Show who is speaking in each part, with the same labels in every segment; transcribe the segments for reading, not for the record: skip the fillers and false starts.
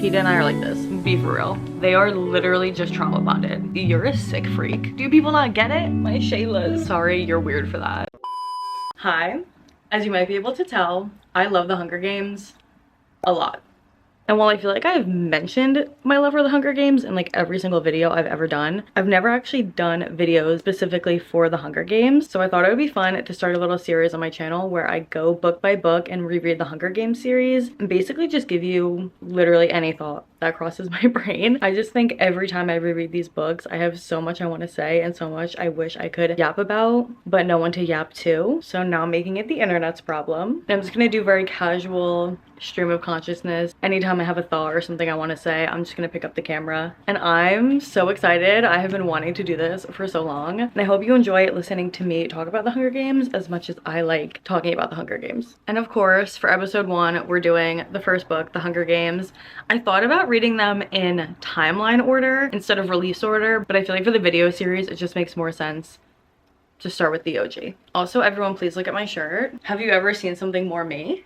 Speaker 1: Peeta and I are like this. Be for real. They are literally just trauma bonded. You're a sick freak. Do people not get it? My Shaylas. Sorry, you're weird for that. Hi. As you might be able to tell, I love the Hunger Games a lot. And while I feel like I've mentioned my love for the Hunger Games in like every single video I've ever done, I've never actually done videos specifically for the Hunger Games. So I thought it would be fun to start a little series on my channel where I go book by book and reread the Hunger Games series and basically just give you literally any thought that crosses my brain. I just think every time I reread these books, I have so much I want to say and so much I wish I could yap about, but no one to yap to. So now I'm making it the internet's problem. And I'm just gonna do very casual stream of consciousness. Anytime I have a thought or something I want to say, I'm just gonna pick up the camera. And I'm so excited. I have been wanting to do this for so long. And I hope you enjoy listening to me talk about the Hunger Games as much as I like talking about the Hunger Games. And of course, for episode 1, we're doing the first book, The Hunger Games. I thought about reading them in timeline order instead of release order, but I feel like for the video series, it just makes more sense to start with the OG. Also, everyone please look at my shirt. Have you ever seen something more me?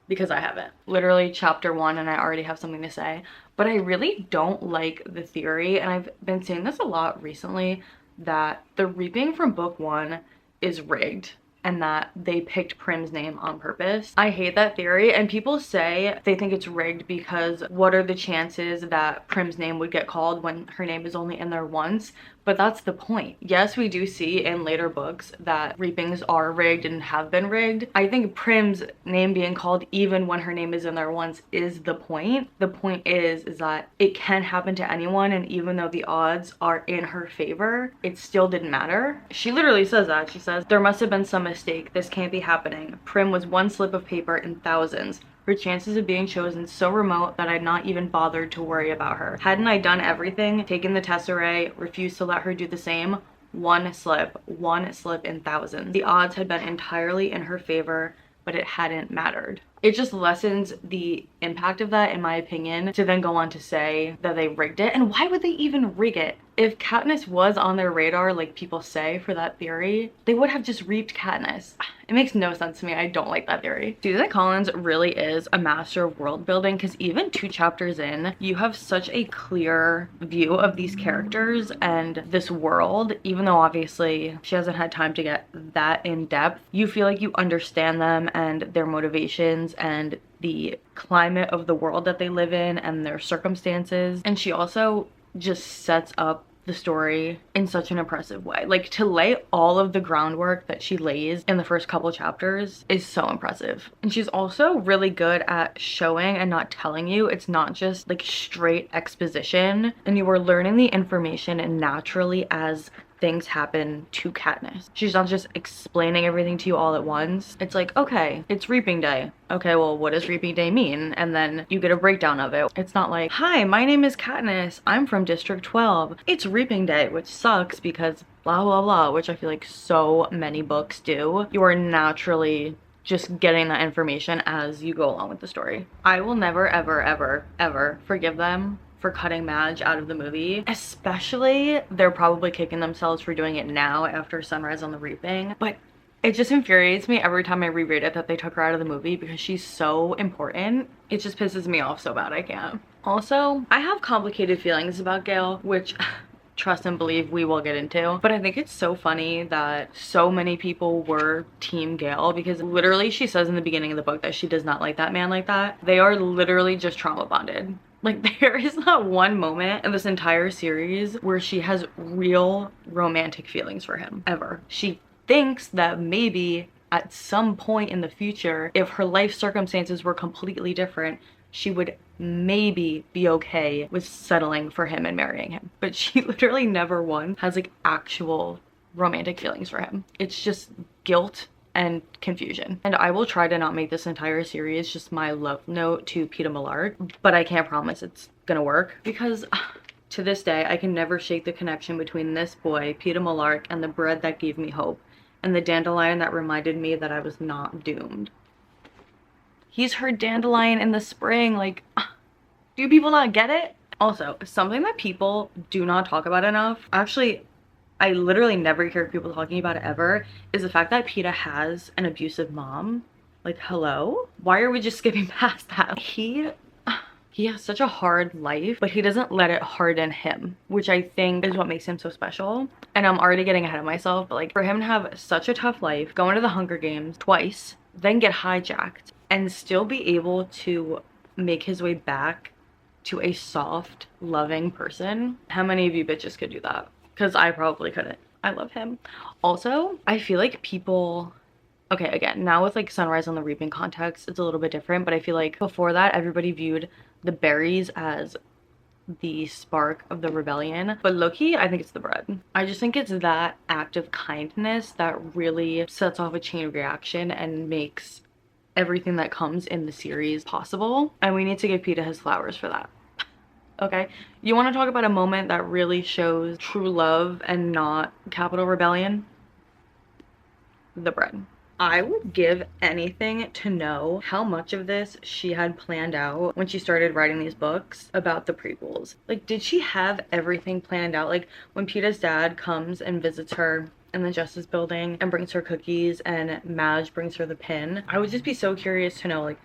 Speaker 1: Because I haven't. Literally chapter 1 and I already have something to say. But I really don't like the theory, and I've been seeing this a lot recently, that the reaping from book 1 is rigged and that they picked Prim's name on purpose. I hate that theory, and people say they think it's rigged because what are the chances that Prim's name would get called when her name is only in there once? But that's the point. Yes, we do see in later books that reapings are rigged and have been rigged. I think Prim's name being called even when her name is in there once is the point. The point is that it can happen to anyone, and even though the odds are in her favor, it still didn't matter. She literally says that. She says, "There must have been some mistake. This can't be happening. Prim was one slip of paper in thousands. Her chances of being chosen so remote that I'd not even bothered to worry about her. Hadn't I done everything, taken the tesserae, refused to let her do the same? One slip in thousands. The odds had been entirely in her favor, but it hadn't mattered." It just lessens the impact of that, in my opinion, to then go on to say that they rigged it. And why would they even rig it? If Katniss was on their radar, like people say for that theory, they would have just reaped Katniss. It makes no sense to me. I don't like that theory. Susan Collins really is a master of world building, because even 2 chapters in, you have such a clear view of these characters and this world. Even though obviously she hasn't had time to get that in depth, you feel like you understand them and their motivations and the climate of the world that they live in and their circumstances. And she also just sets up the story in such an impressive way. Like, to lay all of the groundwork that she lays in the first couple chapters is so impressive. And she's also really good at showing and not telling you. It's not just like straight exposition, and you are learning the information naturally as things happen to Katniss. She's not just explaining everything to you all at once. It's like, okay, it's reaping day. Okay, well, what does reaping day mean? And then you get a breakdown of it. It's not like, hi, my name is Katniss. I'm from District 12. It's reaping day, which sucks because blah, blah, blah, which I feel like so many books do. You are naturally just getting that information as you go along with the story. I will never, ever, ever, ever forgive them for cutting Madge out of the movie. Especially, they're probably kicking themselves for doing it now after Sunrise on the Reaping. But it just infuriates me every time I reread it that they took her out of the movie, because she's so important. It just pisses me off so bad I can't. Also, I have complicated feelings about Gale, which trust and believe we will get into. But I think it's so funny that so many people were Team Gale, because literally she says in the beginning of the book that she does not like that man like that. They are literally just trauma bonded. Like, there is not one moment in this entire series where she has real romantic feelings for him, ever. She thinks that maybe at some point in the future, if her life circumstances were completely different, she would maybe be okay with settling for him and marrying him. But she literally never once has like actual romantic feelings for him. It's just guilt and confusion. And I will try to not make this entire series just my love note to Peeta Millard, but I can't promise it's gonna work, because to this day I can never shake the connection between this boy, Peeta Millard, and the bread that gave me hope, and the dandelion that reminded me that I was not doomed. He's her dandelion in the spring. Like, do people not get it? Also, something that people do not talk about enough, actually I literally never hear people talking about it ever, is the fact that Peeta has an abusive mom. Like, hello? Why are we just skipping past that? He he has such a hard life, but he doesn't let it harden him, which I think is what makes him so special. And I'm already getting ahead of myself, but like for him to have such a tough life, go into the Hunger Games twice, then get hijacked, and still be able to make his way back to a soft, loving person. How many of you bitches could do that? Because I probably couldn't. I love him. Also, I feel like people, okay, again, now with like Sunrise on the Reaping context, it's a little bit different, but I feel like before that, everybody viewed the berries as the spark of the rebellion, but low-key, I think it's the bread. I just think it's that act of kindness that really sets off a chain reaction and makes everything that comes in the series possible, and we need to give Peeta his flowers for that. Okay, you want to talk about a moment that really shows true love and not capital rebellion? The bread. I would give anything to know how much of this she had planned out when she started writing these books about the prequels. Like, did she have everything planned out? Like, when Peeta's dad comes and visits her in the Justice Building and brings her cookies and Madge brings her the pin, I would just be so curious to know, like,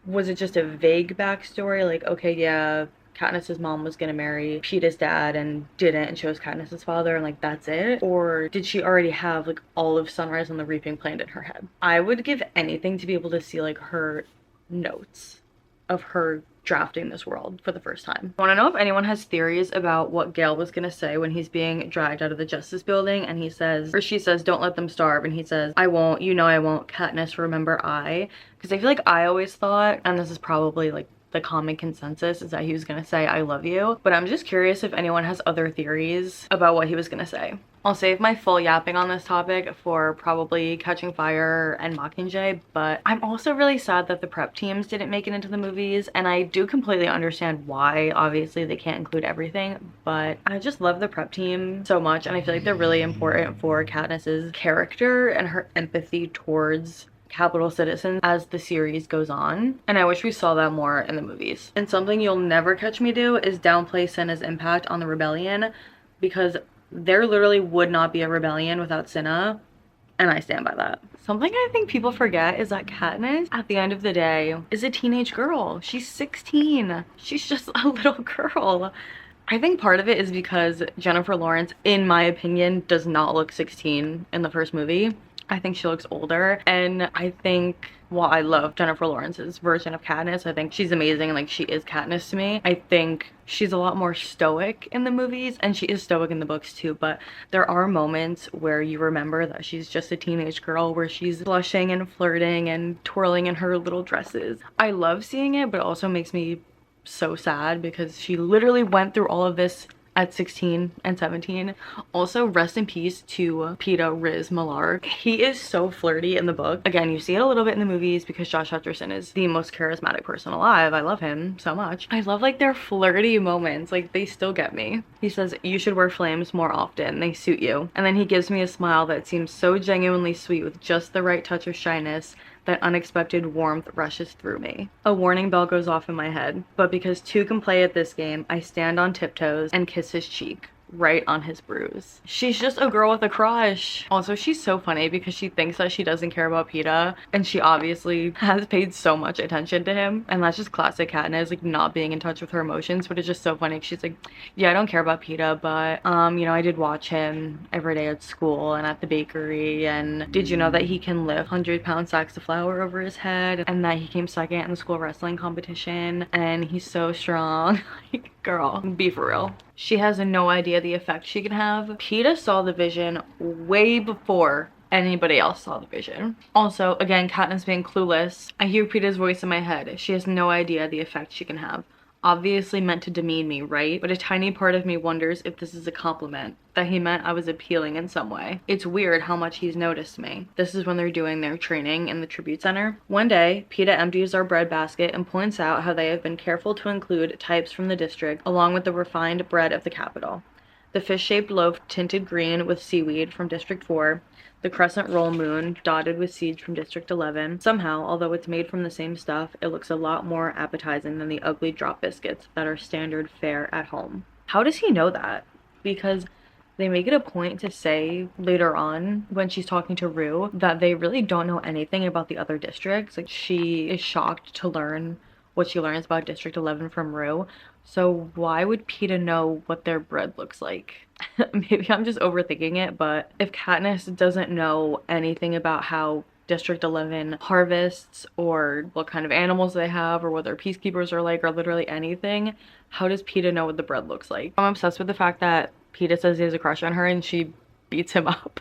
Speaker 1: was it just a vague backstory? Like, okay, yeah, Katniss's mom was gonna marry Peeta's dad and didn't and chose Katniss's father and like that's it? Or did she already have like all of Sunrise on the Reaping planned in her head? I would give anything to be able to see like her notes of her drafting this world for the first time. I want to know if anyone has theories about what Gale was gonna say when he's being dragged out of the Justice Building and he says, or she says, don't let them starve, and he says, I won't, you know I won't, Katniss, remember I. Because I feel like I always thought, and this is probably like the common consensus, is that he was gonna say I love you, but I'm just curious if anyone has other theories about what he was gonna say. I'll save my full yapping on this topic for probably Catching Fire and Mockingjay, but I'm also really sad that the prep teams didn't make it into the movies, and I do completely understand why. Obviously they can't include everything, but I just love the prep team so much, and I feel like they're really important for Katniss's character and her empathy towards capital citizens as the series goes on, and I wish we saw that more in the movies. And something you'll never catch me do is downplay Cinna's impact on the rebellion, because there literally would not be a rebellion without Cinna, and I stand by that. Something I think people forget is that Katniss, at the end of the day, is a teenage girl. She's 16. She's just a little girl. I think part of it is because Jennifer Lawrence, in my opinion, does not look 16 in the first movie. I think she looks older, and I think, while I love Jennifer Lawrence's version of Katniss, I think she's amazing and like she is Katniss to me. I think she's a lot more stoic in the movies, and she is stoic in the books too, but there are moments where you remember that she's just a teenage girl, where she's blushing and flirting and twirling in her little dresses. I love seeing it, but it also makes me so sad because she literally went through all of this at 16 and 17. Also, rest in peace to Peeta Riz Millar. He is so flirty in the book. Again, you see it a little bit in the movies because Josh Hutcherson is the most charismatic person alive. I love him so much. I love like their flirty moments. Like, they still get me. He says, you should wear flames more often. They suit you. And then he gives me a smile that seems so genuinely sweet with just the right touch of shyness. That unexpected warmth rushes through me. A warning bell goes off in my head, but because two can play at this game, I stand on tiptoes and kiss his cheek, right on his bruise. She's just a girl with a crush. Also, she's so funny because she thinks that she doesn't care about Peeta, and she obviously has paid so much attention to him, and that's just classic Katniss, like not being in touch with her emotions. But it's just so funny. She's like, yeah, I don't care about Peeta, but you know, I did watch him every day at school and at the bakery, and did you know that he can lift 100-pound sacks of flour over his head, and that he came second in the school wrestling competition, and he's so strong. Like, girl, be for real. She has no idea the effect she can have. Peeta saw the vision way before anybody else saw the vision. Also, again, Katniss being clueless. I hear Peeta's voice in my head. She has no idea the effect she can have. Obviously meant to demean me, right? But a tiny part of me wonders if this is a compliment, that he meant I was appealing in some way. It's weird how much he's noticed me. This is when they're doing their training in the tribute center. One day, Peeta empties our bread basket and points out how they have been careful to include types from the district along with the refined bread of the capital. The fish-shaped loaf tinted green with seaweed from District 4, the crescent roll moon dotted with seeds from District 11. Somehow, although it's made from the same stuff, it looks a lot more appetizing than the ugly drop biscuits that are standard fare at home. How does he know that? Because they make it a point to say later on when she's talking to Rue that they really don't know anything about the other districts. Like, she is shocked to learn what she learns about District 11 from Rue. So why would Peeta know what their bread looks like? Maybe I'm just overthinking it, but if Katniss doesn't know anything about how District 11 harvests or what kind of animals they have or what their peacekeepers are like or literally anything, how does Peeta know what the bread looks like? I'm obsessed with the fact that Peeta says he has a crush on her and she beats him up.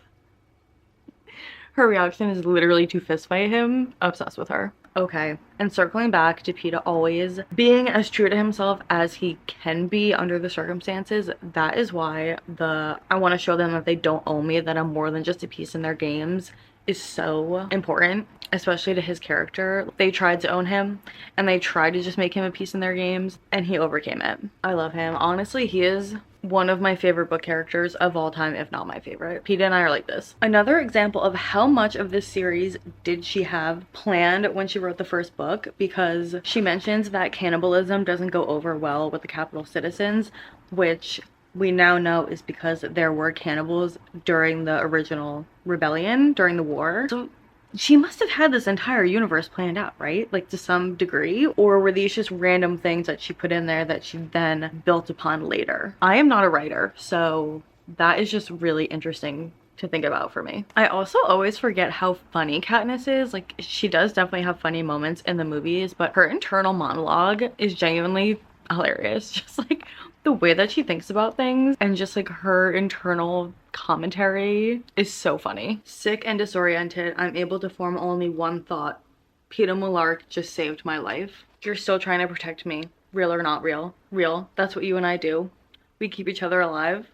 Speaker 1: Her reaction is literally to fist fight him. Obsessed with her. Okay, and circling back to Peeta always being as true to himself as he can be under the circumstances, that is why the I want to show them that they don't own me, that I'm more than just a piece in their games is so important, especially to his character. They tried to own him and they tried to just make him a piece in their games and he overcame it. I love him. Honestly, he is one of my favorite book characters of all time, if not my favorite. Peeta and I are like this. Another example of how much of this series did she have planned when she wrote the first book, because she mentions that cannibalism doesn't go over well with the capital citizens, which we now know is because there were cannibals during the original rebellion, during the war. So she must have had this entire universe planned out, right? Like to some degree, or were these just random things that she put in there that she then built upon later? I am not a writer, so that is just really interesting to think about for me. I also always forget how funny Katniss is. Like, she does definitely have funny moments in the movies, but her internal monologue is genuinely hilarious. Just like the way that she thinks about things and just like her internal commentary is so funny. Sick and disoriented, I'm able to form only one thought. Peeta Mullark just saved my life. You're still trying to protect me. Real or not real? Real. That's what you and I do. We keep each other alive.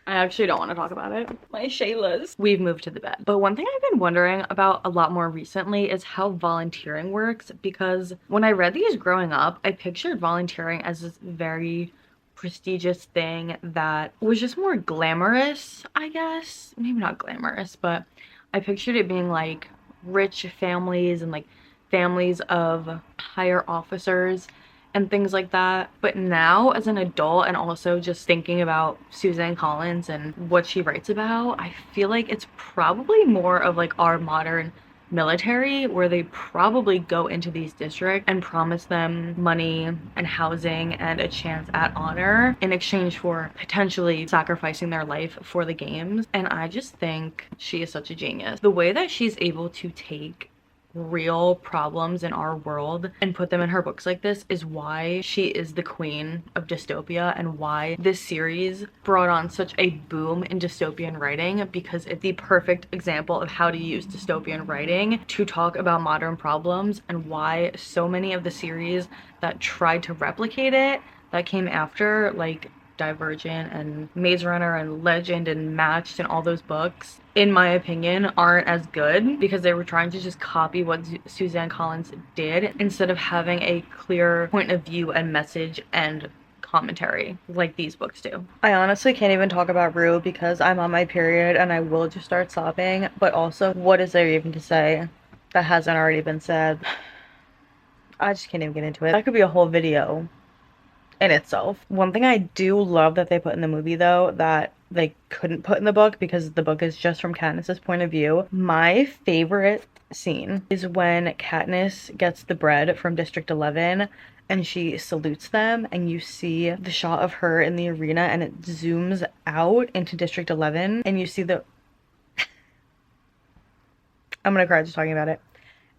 Speaker 1: I actually don't want to talk about it. My Shaylas. We've moved to the bed. But one thing I've been wondering about a lot more recently is how volunteering works, because when I read these growing up, I pictured volunteering as this very prestigious thing that was just more glamorous, I guess. Maybe not glamorous, but I pictured it being like rich families and like families of higher officers and things like that. But now as an adult, and also just thinking about Suzanne Collins and what she writes about, I feel like it's probably more of like our modern military, where they probably go into these districts and promise them money and housing and a chance at honor in exchange for potentially sacrificing their life for the games. And I just think she is such a genius. The way that she's able to take real problems in our world and put them in her books like this is why she is the queen of dystopia, and why this series brought on such a boom in dystopian writing, because it's the perfect example of how to use dystopian writing to talk about modern problems, and why so many of the series that tried to replicate it that came after, like Divergent and Maze Runner and Legend and Matched and all those books, in my opinion, aren't as good, because they were trying to just copy what Suzanne Collins did instead of having a clear point of view and message and commentary like these books do. I honestly can't even talk about Rue because I'm on my period and I will just start sobbing, but also what is there even to say that hasn't already been said? I just can't even get into it. That could be a whole video in itself. One thing I do love that they put in the movie, though, that they couldn't put in the book because the book is just from Katniss's point of view. My favorite scene is when Katniss gets the bread from District 11 and she salutes them, and you see the shot of her in the arena and it zooms out into District 11 and you see the I'm gonna cry just talking about it.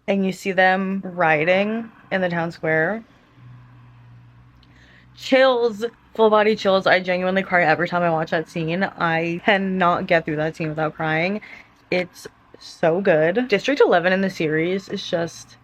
Speaker 1: And you see them riding in the town square. Chills, full body chills. I genuinely cry every time I watch that scene. I cannot get through that scene without crying. It's so good. District 11 in the series is just,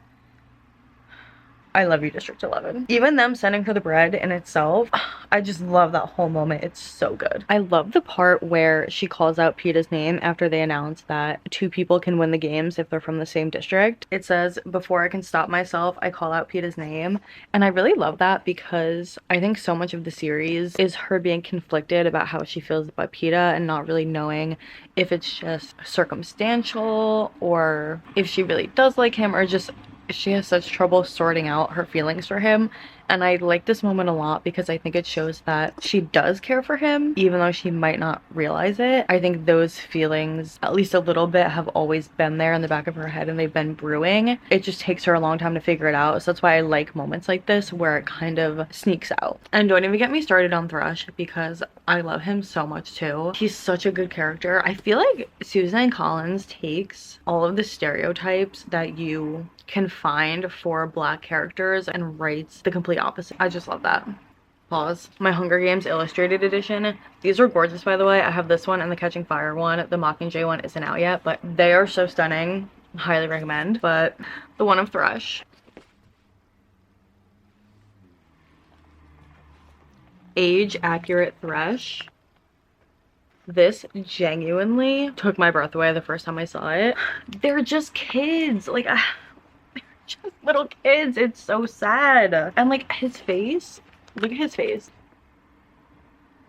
Speaker 1: I love you, District 11. Even them sending her the bread in itself, I just love that whole moment. It's so good. I love the part where she calls out Peeta's name after they announce that 2 people can win the games if they're from the same district. It says, "Before I can stop myself, I call out Peeta's name." And I really love that because I think so much of the series is her being conflicted about how she feels about Peeta and not really knowing if it's just circumstantial or if she really does like him, or just she has such trouble sorting out her feelings for him. And I like this moment a lot because I think it shows that she does care for him, even though she might not realize it. I think those feelings, at least a little bit, have always been there in the back of her head and they've been brewing. It just takes her a long time to figure it out. So that's why I like moments like this where it kind of sneaks out. And don't even get me started on Thrush because I love him so much too. He's such a good character. I feel like Suzanne Collins takes all of the stereotypes that you can find for Black characters and writes the complete opposite. I just love that. Pause. My Hunger Games Illustrated Edition. These are gorgeous, by the way. I have this one and the Catching Fire one. The Mockingjay one isn't out yet, but they are so stunning. Highly recommend. But the one of Thrush. Age accurate Thrush. This genuinely took my breath away the first time I saw it. They're just kids. Like, just little kids. It's so sad. And like his face, look at his face,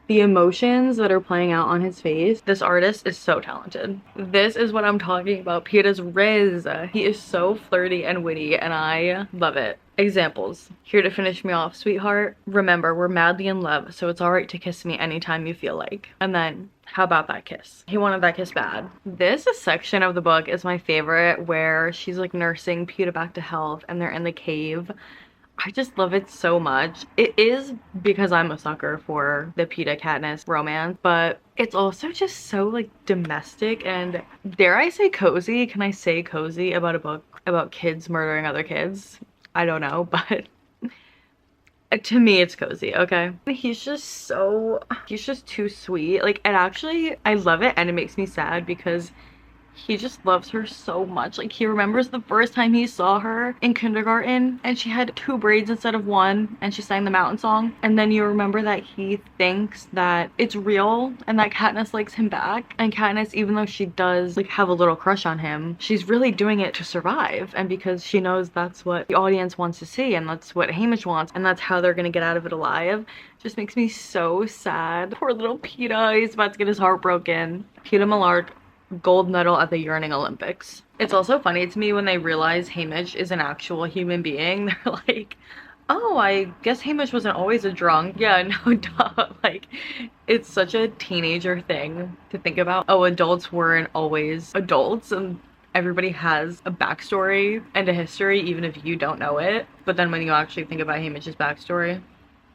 Speaker 1: the emotions that are playing out on his face. This artist is so talented. This is what I'm talking about. Peeta's Riz. He is so flirty and witty and I love it. Examples. Here to finish me off, sweetheart. Remember, we're madly in love, so it's alright to kiss me anytime you feel like. And then, how about that kiss? He wanted that kiss bad. This section of the book is my favorite, where she's like nursing Peeta back to health and they're in the cave. I just love it so much. It is because I'm a sucker for the Peeta Katniss romance, but it's also just so like domestic and, dare I say cozy? Can I say cozy about a book about kids murdering other kids? I don't know, but to me it's cozy, okay? He's just too sweet. Like, it actually, I love it and it makes me sad because he just loves her so much. Like, he remembers the first time he saw her in kindergarten and she had 2 braids instead of 1 and she sang the mountain song. And then you remember that he thinks that it's real and that Katniss likes him back. And Katniss, even though she does like have a little crush on him, she's really doing it to survive and because she knows that's what the audience wants to see and that's what Haymitch wants and that's how they're gonna get out of it alive. Just makes me so sad. Poor little Peeta, he's about to get his heart broken. Peeta Mellark, gold medal at the Yearning Olympics. It's also funny to me when they realize Haymitch is an actual human being. They're like, oh, I guess Haymitch wasn't always a drunk. Yeah, no, duh. Like, it's such a teenager thing to think about. Oh, adults weren't always adults and everybody has a backstory and a history even if you don't know it. But then when you actually think about Haymitch's backstory,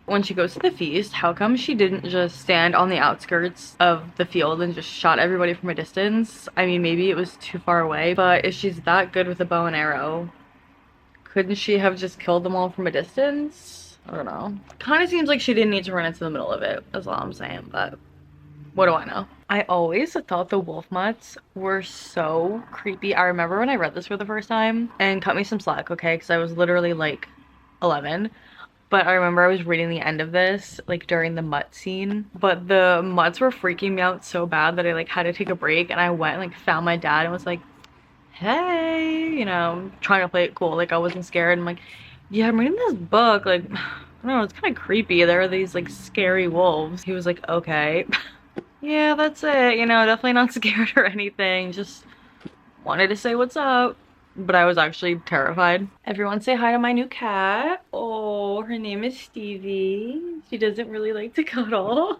Speaker 1: when she goes to the feast, how come she didn't just stand on the outskirts of the field and just shot everybody from a distance? I mean, maybe it was too far away, but if she's that good with a bow and arrow, couldn't she have just killed them all from a distance? I don't know. Kind of seems like she didn't need to run into the middle of it, that's all I'm saying, but what do I know? I always thought the wolf mutts were so creepy. I remember when I read this for the first time, and cut me some slack, okay, because I was literally like 11. But I remember I was reading the end of this, like during the mutt scene, but the mutts were freaking me out so bad that I like had to take a break and I went and like found my dad and was like, hey, you know, trying to play it cool. Like I wasn't scared. I'm like, yeah, I'm reading this book. Like, I don't know, it's kind of creepy. There are these like scary wolves. He was like, okay. Yeah, that's it. You know, definitely not scared or anything. Just wanted to say what's up. But I was actually terrified. Everyone say hi to my new cat. Oh, her name is Stevie. She doesn't really like to cuddle.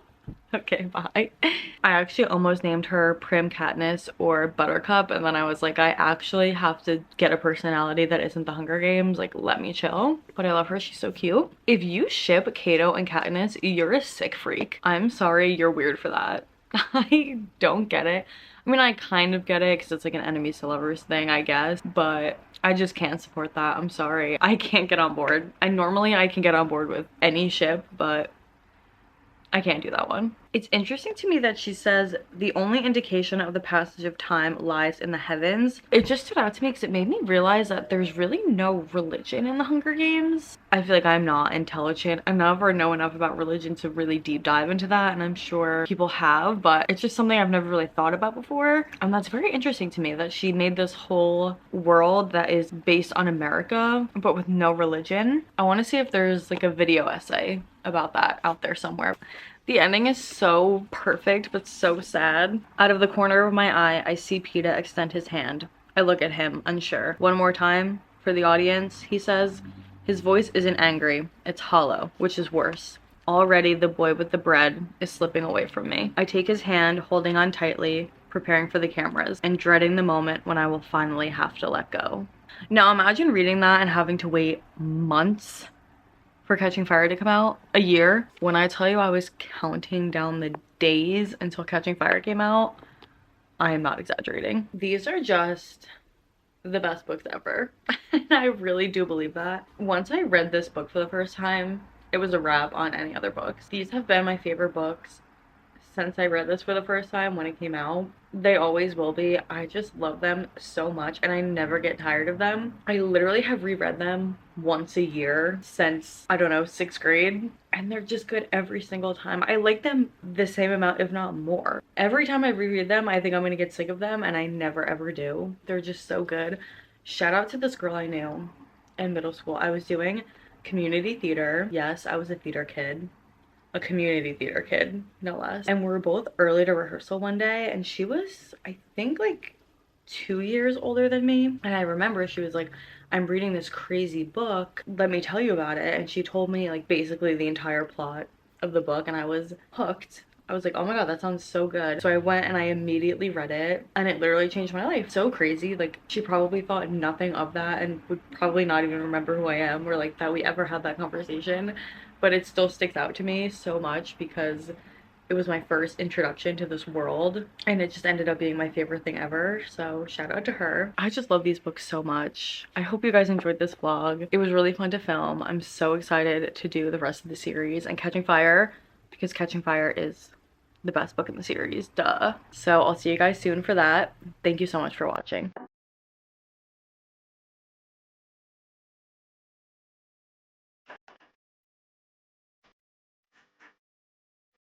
Speaker 1: Okay, bye. I actually almost named her Prim Katniss or Buttercup, and then I was like, I actually have to get a personality that isn't the Hunger Games. Like, let me chill. But I love her. She's so cute. If you ship Cato and Katniss, you're a sick freak. I'm sorry, you're weird for that. I don't get it. I mean, I kind of get it because it's like an enemies to lovers thing, I guess, but I just can't support that. I'm sorry. I can't get on board. Normally I can get on board with any ship, but I can't do that one. It's interesting to me that she says the only indication of the passage of time lies in the heavens. It just stood out to me because it made me realize that there's really no religion in the Hunger Games. I feel like I'm not intelligent enough or know enough about religion to really deep dive into that, and I'm sure people have, but it's just something I've never really thought about before. And that's very interesting to me that she made this whole world that is based on America but with no religion. I want to see if there's like a video essay about that out there somewhere. The ending is so perfect but so sad. Out of the corner of my eye, I see Peeta extend his hand. I look at him, unsure. One more time for the audience, he says, His voice isn't angry, it's hollow, which is worse. Already the boy with the bread is slipping away from me. I take his hand, holding on tightly, preparing for the cameras, and dreading the moment when I will finally have to let go. Now imagine reading that and having to wait months for Catching Fire to come out. A year. When I tell you I was counting down the days until Catching Fire came out, I am not exaggerating. These are just the best books ever. And I really do believe that. Once I read this book for the first time, it was a wrap on any other books. These have been my favorite books since I read this for the first time when it came out. They always will be. I just love them so much and I never get tired of them. I literally have reread them once a year since, I don't know, 6th grade, and they're just good every single time. I like them the same amount, if not more. Every time I reread them, I think I'm gonna get sick of them, and I never ever do. They're just so good. Shout out to this girl I knew in middle school. I was doing community theater. Yes, I was a theater kid. A community theater kid, no less. And we were both early to rehearsal one day, and she was, I think, like 2 years older than me. And I remember she was like, I'm reading this crazy book, let me tell you about it. And she told me like basically the entire plot of the book, and I was hooked. I was like, oh my god, that sounds so good. So I went and I immediately read it, and it literally changed my life. So crazy. Like, she probably thought nothing of that and would probably not even remember who I am, or like that we ever had that conversation. But it still sticks out to me so much because it was my first introduction to this world, and it just ended up being my favorite thing ever. So shout out to her. I just love these books so much. I hope you guys enjoyed this vlog. It was really fun to film. I'm so excited to do the rest of the series and Catching Fire, because Catching Fire is the best book in the series, duh. So I'll see you guys soon for that. Thank you so much for watching.